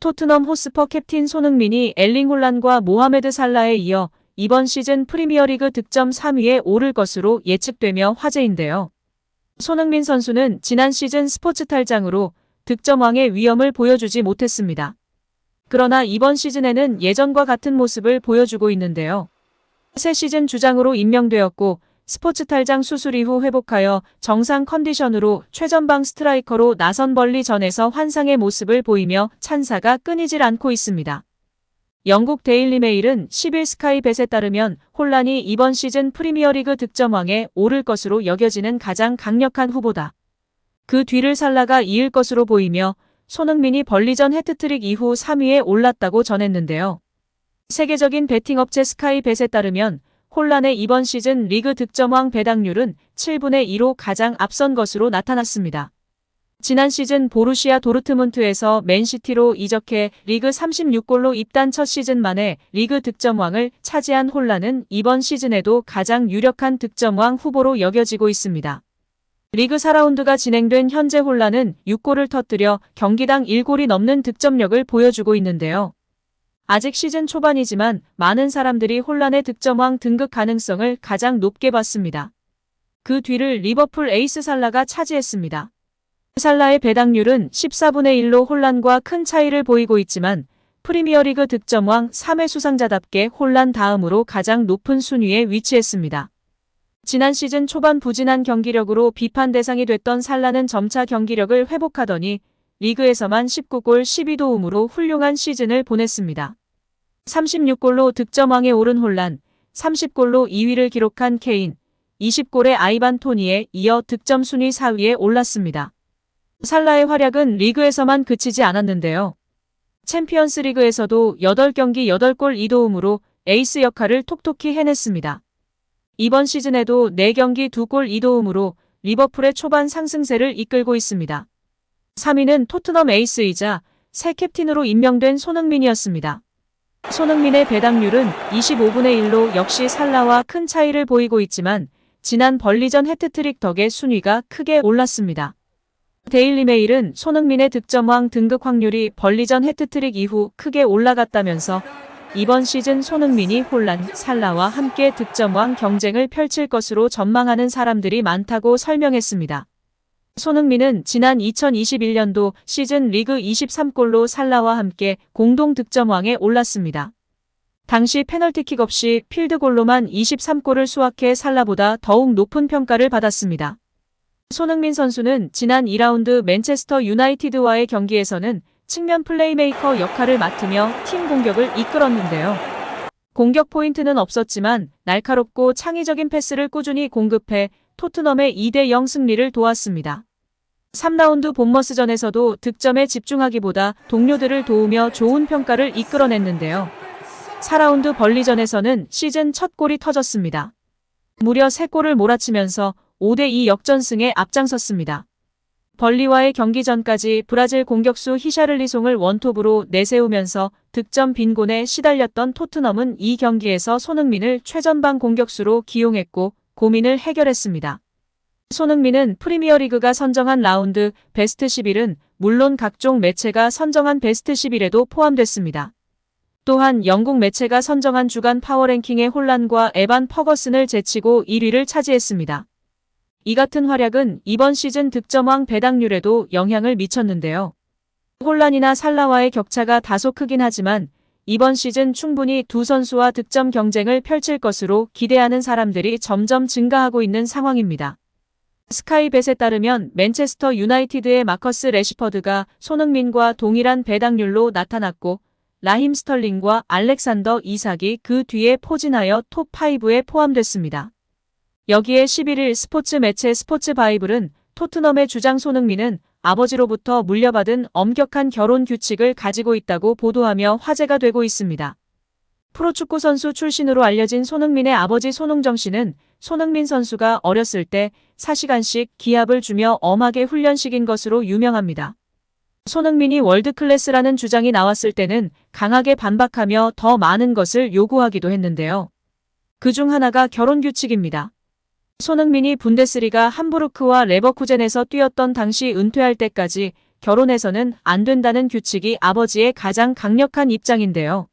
토트넘 호스퍼 캡틴 손흥민이 엘링 홀란과 모하메드 살라에 이어 이번 시즌 프리미어리그 득점 3위에 오를 것으로 예측되며 화제인데요. 손흥민 선수는 지난 시즌 스포츠 탈장으로 득점왕의 위험을 보여주지 못했습니다. 그러나 이번 시즌에는 예전과 같은 모습을 보여주고 있는데요. 새 시즌 주장으로 임명되었고 스포츠 탈장 수술 이후 회복하여 정상 컨디션으로 최전방 스트라이커로 나선 벌리전에서 환상의 모습을 보이며 찬사가 끊이질 않고 있습니다. 영국 데일리 메일은 10일 스카이 벳에 따르면 홀란이 이번 시즌 프리미어리그 득점왕에 오를 것으로 여겨지는 가장 강력한 후보다. 그 뒤를 살라가 이을 것으로 보이며 손흥민이 벌리전 해트트릭 이후 3위에 올랐다고 전했는데요. 세계적인 베팅 업체 스카이 벳에 따르면 홀란의 이번 시즌 리그 득점왕 배당률은 7분의 2로 가장 앞선 것으로 나타났습니다. 지난 시즌 보루시아 도르트문트에서 맨시티로 이적해 리그 36골로 입단 첫 시즌 만에 리그 득점왕을 차지한 홀란은 이번 시즌에도 가장 유력한 득점왕 후보로 여겨지고 있습니다. 리그 4라운드가 진행된 현재 홀란은 6골을 터뜨려 경기당 1골이 넘는 득점력을 보여주고 있는데요. 아직 시즌 초반이지만 많은 사람들이 홀란의 득점왕 등극 가능성을 가장 높게 봤습니다. 그 뒤를 리버풀 에이스 살라가 차지했습니다. 살라의 배당률은 14분의 1로 홀란과 큰 차이를 보이고 있지만 프리미어리그 득점왕 3회 수상자답게 홀란 다음으로 가장 높은 순위에 위치했습니다. 지난 시즌 초반 부진한 경기력으로 비판 대상이 됐던 살라는 점차 경기력을 회복하더니 리그에서만 19골 12도움으로 훌륭한 시즌을 보냈습니다. 36골로 득점왕에 오른 홀란, 30골로 2위를 기록한 케인, 20골의 아이반 토니에 이어 득점 순위 4위에 올랐습니다. 살라의 활약은 리그에서만 그치지 않았는데요. 챔피언스 리그에서도 8경기 8골 2도움으로 에이스 역할을 톡톡히 해냈습니다. 이번 시즌에도 4경기 2골 2도움으로 리버풀의 초반 상승세를 이끌고 있습니다. 3위는 토트넘 에이스이자 새 캡틴으로 임명된 손흥민이었습니다. 손흥민의 배당률은 25분의 1로 역시 살라와 큰 차이를 보이고 있지만 지난 벌리전 해트트릭 덕에 순위가 크게 올랐습니다. 데일리 메일은 손흥민의 득점왕 등극 확률이 벌리전 해트트릭 이후 크게 올라갔다면서 이번 시즌 손흥민이 홀란, 살라와 함께 득점왕 경쟁을 펼칠 것으로 전망하는 사람들이 많다고 설명했습니다. 손흥민은 지난 2021년도 시즌 리그 23골로 살라와 함께 공동 득점왕에 올랐습니다. 당시 페널티킥 없이 필드골로만 23골을 수확해 살라보다 더욱 높은 평가를 받았습니다. 손흥민 선수는 지난 2라운드 맨체스터 유나이티드와의 경기에서는 측면 플레이메이커 역할을 맡으며 팀 공격을 이끌었는데요. 공격 포인트는 없었지만 날카롭고 창의적인 패스를 꾸준히 공급해 토트넘의 2대0 승리를 도왔습니다. 3라운드 본머스전에서도 득점에 집중하기보다 동료들을 도우며 좋은 평가를 이끌어냈는데요. 4라운드 벌리전에서는 시즌 첫 골이 터졌습니다. 무려 3골을 몰아치면서 5대2 역전승에 앞장섰습니다. 벌리와의 경기 전까지 브라질 공격수 히샤를리송을 원톱으로 내세우면서 득점 빈곤에 시달렸던 토트넘은 이 경기에서 손흥민을 최전방 공격수로 기용했고 고민을 해결했습니다. 손흥민은 프리미어리그가 선정한 라운드 베스트 11은 물론 각종 매체가 선정한 베스트 11에도 포함됐습니다. 또한 영국 매체가 선정한 주간 파워랭킹의 홀란과 에반 퍼거슨을 제치고 1위를 차지했습니다. 이 같은 활약은 이번 시즌 득점왕 배당률에도 영향을 미쳤는데요. 홀란이나 살라와의 격차가 다소 크긴 하지만 이번 시즌 충분히 두 선수와 득점 경쟁을 펼칠 것으로 기대하는 사람들이 점점 증가하고 있는 상황입니다. 스카이벳에 따르면 맨체스터 유나이티드의 마커스 레시퍼드가 손흥민과 동일한 배당률로 나타났고 라힘 스털링과 알렉산더 이삭이 그 뒤에 포진하여 톱5에 포함됐습니다. 여기에 11일 스포츠 매체 스포츠 바이블은 토트넘의 주장 손흥민은 아버지로부터 물려받은 엄격한 결혼 규칙을 가지고 있다고 보도하며 화제가 되고 있습니다. 프로축구 선수 출신으로 알려진 손흥민의 아버지 손흥정 씨는 손흥민 선수가 어렸을 때 4시간씩 기합을 주며 엄하게 훈련시킨 것으로 유명합니다. 손흥민이 월드클래스라는 주장이 나왔을 때는 강하게 반박하며 더 많은 것을 요구하기도 했는데요. 그중 하나가 결혼 규칙입니다. 손흥민이 분데스리가 함부르크와 레버쿠젠에서 뛰었던 당시 은퇴할 때까지 결혼해서는 안 된다는 규칙이 아버지의 가장 강력한 입장인데요.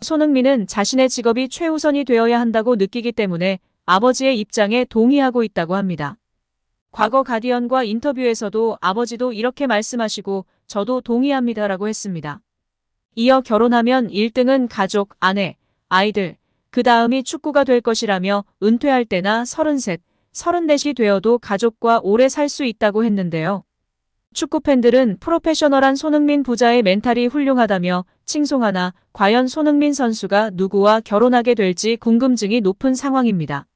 손흥민은 자신의 직업이 최우선이 되어야 한다고 느끼기 때문에 아버지의 입장에 동의하고 있다고 합니다. 과거 가디언과 인터뷰에서도 아버지도 이렇게 말씀하시고 저도 동의합니다라고 했습니다. 이어 결혼하면 1등은 가족, 아내, 아이들, 그 다음이 축구가 될 것이라며 은퇴할 때나 33, 34이 되어도 가족과 오래 살 수 있다고 했는데요. 축구 팬들은 프로페셔널한 손흥민 부자의 멘탈이 훌륭하다며 칭송하나 과연 손흥민 선수가 누구와 결혼하게 될지 궁금증이 높은 상황입니다.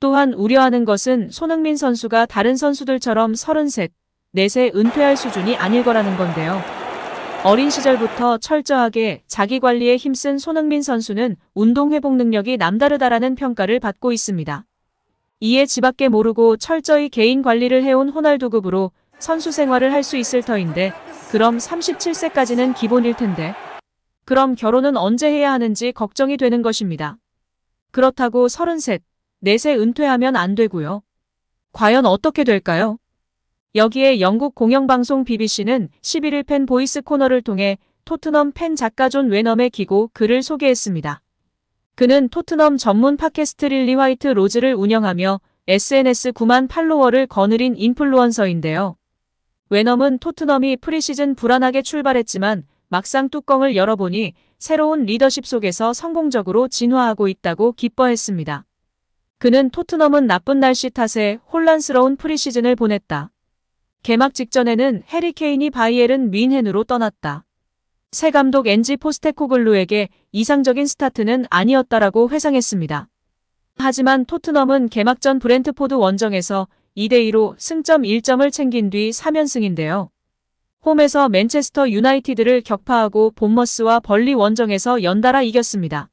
또한 우려하는 것은 손흥민 선수가 다른 선수들처럼 33, 4세 은퇴할 수준이 아닐 거라는 건데요. 어린 시절부터 철저하게 자기 관리에 힘쓴 손흥민 선수는 운동 회복 능력이 남다르다라는 평가를 받고 있습니다. 이에 지밖에 모르고 철저히 개인 관리를 해온 호날두급으로 선수 생활을 할 수 있을 터인데 그럼 37세까지는 기본일 텐데 그럼 결혼은 언제 해야 하는지 걱정이 되는 것입니다. 그렇다고 33, 4세 은퇴하면 안 되고요. 과연 어떻게 될까요? 여기에 영국 공영방송 BBC는 11일 팬 보이스 코너를 통해 토트넘 팬 작가 존 웨넘의 기고 글을 소개했습니다. 그는 토트넘 전문 팟캐스트 릴리 화이트 로즈를 운영하며 SNS 9만 팔로워를 거느린 인플루언서인데요. 웨넘은 토트넘이 프리시즌 불안하게 출발했지만 막상 뚜껑을 열어보니 새로운 리더십 속에서 성공적으로 진화하고 있다고 기뻐했습니다. 그는 토트넘은 나쁜 날씨 탓에 혼란스러운 프리시즌을 보냈다. 개막 직전에는 해리 케인이 바이에른 뮌헨으로 떠났다. 새 감독 엔지 포스테코글루에게 이상적인 스타트는 아니었다라고 회상했습니다. 하지만 토트넘은 개막 전 브렌트포드 원정에서 2대2로 승점 1점을 챙긴 뒤 3연승인데요. 홈에서 맨체스터 유나이티드를 격파하고 본머스와 벌리 원정에서 연달아 이겼습니다.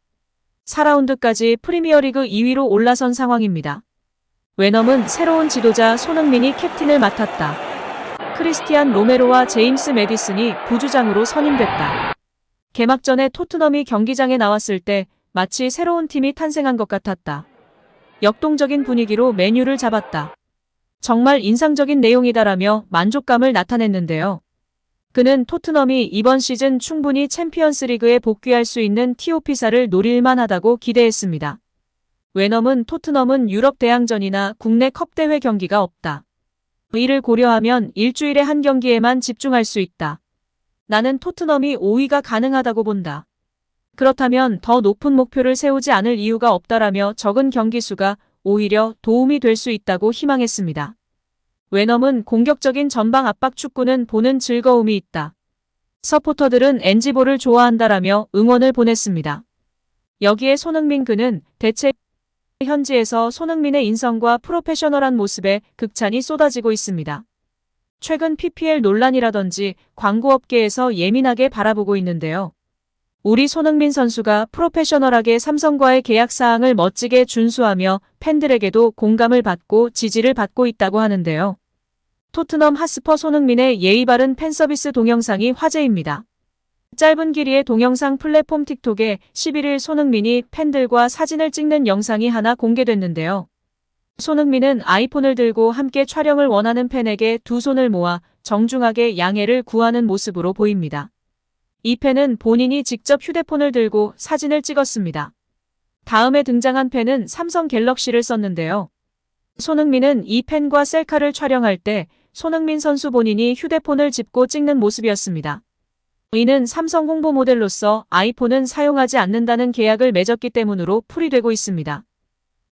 4라운드까지 프리미어리그 2위로 올라선 상황입니다. 웨넘은 새로운 지도자 손흥민이 캡틴을 맡았다. 크리스티안 로메로와 제임스 매디슨이 부주장으로 선임됐다. 개막 전에 토트넘이 경기장에 나왔을 때 마치 새로운 팀이 탄생한 것 같았다. 역동적인 분위기로 메뉴를 잡았다. 정말 인상적인 내용이다라며 만족감을 나타냈는데요. 그는 토트넘이 이번 시즌 충분히 챔피언스리그에 복귀할 수 있는 티오피사를 노릴만 하다고 기대했습니다. 웨넘은 토트넘은 유럽 대항전이나 국내 컵대회 경기가 없다. 이를 고려하면 일주일에 한 경기에만 집중할 수 있다. 나는 토트넘이 5위가 가능하다고 본다. 그렇다면 더 높은 목표를 세우지 않을 이유가 없다라며 적은 경기 수가 오히려 도움이 될 수 있다고 희망했습니다. 웨넘은 공격적인 전방 압박 축구는 보는 즐거움이 있다. 서포터들은 엔지볼을 좋아한다라며 응원을 보냈습니다. 여기에 손흥민 그는 대체 현지에서 손흥민의 인성과 프로페셔널한 모습에 극찬이 쏟아지고 있습니다. 최근 PPL 논란이라든지 광고업계에서 예민하게 바라보고 있는데요. 우리 손흥민 선수가 프로페셔널하게 삼성과의 계약 사항을 멋지게 준수하며 팬들에게도 공감을 받고 지지를 받고 있다고 하는데요. 토트넘 핫스퍼 손흥민의 예의 바른 팬서비스 동영상이 화제입니다. 짧은 길이의 동영상 플랫폼 틱톡에 11일 손흥민이 팬들과 사진을 찍는 영상이 하나 공개됐는데요. 손흥민은 아이폰을 들고 함께 촬영을 원하는 팬에게 두 손을 모아 정중하게 양해를 구하는 모습으로 보입니다. 이 팬은 본인이 직접 휴대폰을 들고 사진을 찍었습니다. 다음에 등장한 팬은 삼성 갤럭시를 썼는데요. 손흥민은 이 팬과 셀카를 촬영할 때 손흥민 선수 본인이 휴대폰을 짚고 찍는 모습이었습니다. 이는 삼성 홍보 모델로서 아이폰은 사용하지 않는다는 계약을 맺었기 때문으로 풀이되고 있습니다.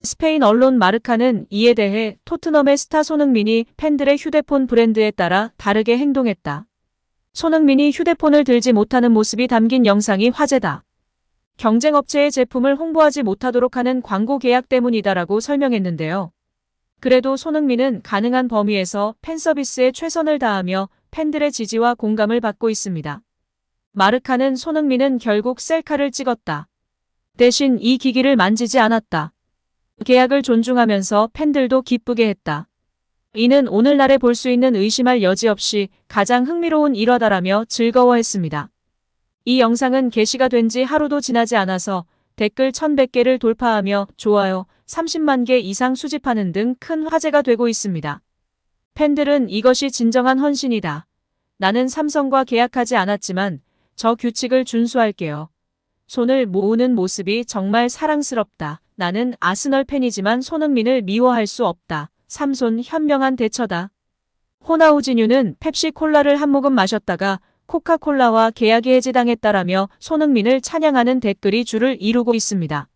스페인 언론 마르카는 이에 대해 토트넘의 스타 손흥민이 팬들의 휴대폰 브랜드에 따라 다르게 행동했다. 손흥민이 휴대폰을 들지 못하는 모습이 담긴 영상이 화제다. 경쟁업체의 제품을 홍보하지 못하도록 하는 광고 계약 때문이다라고 설명했는데요. 그래도 손흥민은 가능한 범위에서 팬 서비스에 최선을 다하며 팬들의 지지와 공감을 받고 있습니다. 마르카는 손흥민은 결국 셀카를 찍었다. 대신 이 기기를 만지지 않았다. 계약을 존중하면서 팬들도 기쁘게 했다. 이는 오늘날에 볼 수 있는 의심할 여지 없이 가장 흥미로운 일화다라며 즐거워했습니다. 이 영상은 게시가 된 지 하루도 지나지 않아서 댓글 1100개를 돌파하며 좋아요 30만 개 이상 수집하는 등 큰 화제가 되고 있습니다. 팬들은 이것이 진정한 헌신이다. 나는 삼성과 계약하지 않았지만 저 규칙을 준수할게요. 손을 모으는 모습이 정말 사랑스럽다. 나는 아스널 팬이지만 손흥민을 미워할 수 없다. 삼손 현명한 대처다. 호나우지뉴는 펩시콜라를 한 모금 마셨다가 코카콜라와 계약이 해지당했다라며 손흥민을 찬양하는 댓글이 줄을 이루고 있습니다.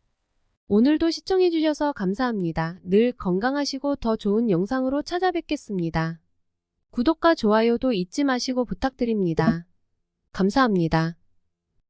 오늘도 시청해주셔서 감사합니다. 늘 건강하시고 더 좋은 영상으로 찾아뵙겠습니다. 구독과 좋아요도 잊지 마시고 부탁드립니다. 감사합니다.